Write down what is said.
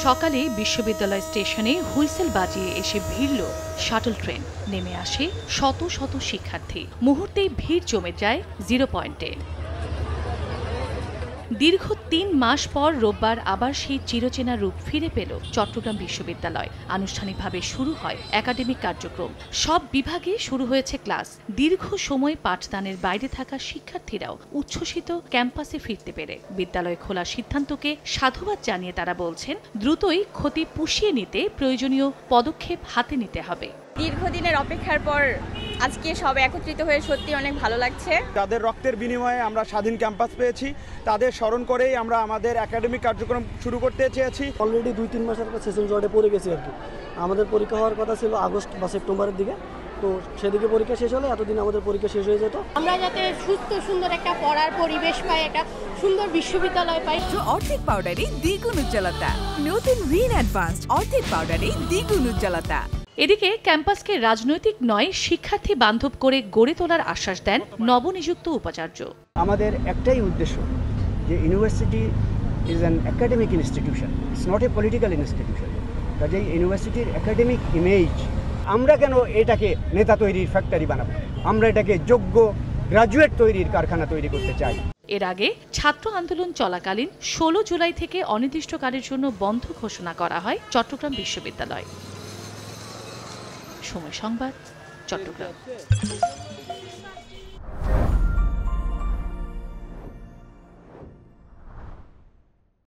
সকালে বিশ্ববিদ্যালয় স্টেশনে হুইসেল বাজিয়ে এসে ভিড়ল শাটল ট্রেন। নেমে আসে শত শত শিক্ষার্থী। মুহূর্তেই ভিড় জমে যায় 0 পয়েন্টে। দীর্ঘ ৩ মাস পর রোববার আবার সেই চিরচেনা রূপ ফিরে পেল চট্টগ্রাম বিশ্ববিদ্যালয়। আনুষ্ঠানিকভাবে শুরু হয় একাডেমিক কার্যক্রম। সব বিভাগে শুরু হয়েছে ক্লাস। দীর্ঘ সময় পাঠদানের বাইরে থাকা শিক্ষার্থীরাও উচ্ছ্বসিত ক্যাম্পাসে ফিরতে পেরে। বিদ্যালয় খোলার সিদ্ধান্তকে সাধুবাদ জানিয়ে তারা বলছেন, দ্রুতই ক্ষতি পুষিয়ে নিতে প্রয়োজনীয় পদক্ষেপ হাতে নিতে হবে। দীর্ঘদিনের অপেক্ষার পর আজকে সবাই একত্রিত হয়ে সত্যি অনেক ভালো লাগছে। তাদের রক্তের বিনিময়ে আমরা স্বাধীন ক্যাম্পাস পেয়েছি, তাদের স্মরণ করেই আমরা আমাদের একাডেমিক কার্যক্রম শুরু করতে চেয়েছি। অলরেডি 2-3 মাসের সেশন জটে পড়ে গেছি আর কি। আমাদের পরীক্ষা হওয়ার কথা ছিল আগস্ট বা সেপ্টেম্বরের দিকে, তো সেদিকে পরীক্ষা শেষ হলে এতদিন আমাদের পরীক্ষা শেষ হয়ে যেত। আমরা যাতে সুস্থ সুন্দর একটা পড়ার পরিবেশ পাই, একটা সুন্দর বিশ্ববিদ্যালয় পাই। অর্ধেক পাউডারে দ্বিগুণ উজ্জ্বলতা। নতুন রিন অ্যাডভান্সড অর্ধেক পাউডারে দ্বিগুণ উজ্জ্বলতা। এদিকে ক্যাম্পাসকে রাজনৈতিক নয় শিক্ষার্থী বান্ধব করে গড়ে তোলার আশ্বাস দেন নবনিযুক্ত উপাচার্য। আমাদের একটাই উদ্দেশ্য যে university is an academic institution, it's not a political institution. কাজেই ইউনিভার্সিটির একাডেমিক ইমেজ, আমরা কেন এটাকে নেতা তৈরির ফ্যাক্টরি বানাবো? আমরা এটাকে যোগ্য গ্রাজুয়েট তৈরির কারখানা তৈরি করতে চাই। এর আগে ছাত্র আন্দোলন চলাকালীন 16 জুলাই থেকে অনির্দিষ্টকালের জন্য বন্ধ ঘোষণা করা হয় চট্টগ্রাম বিশ্ববিদ্যালয়। সময় সংবাদ, চট্টগ্রাম।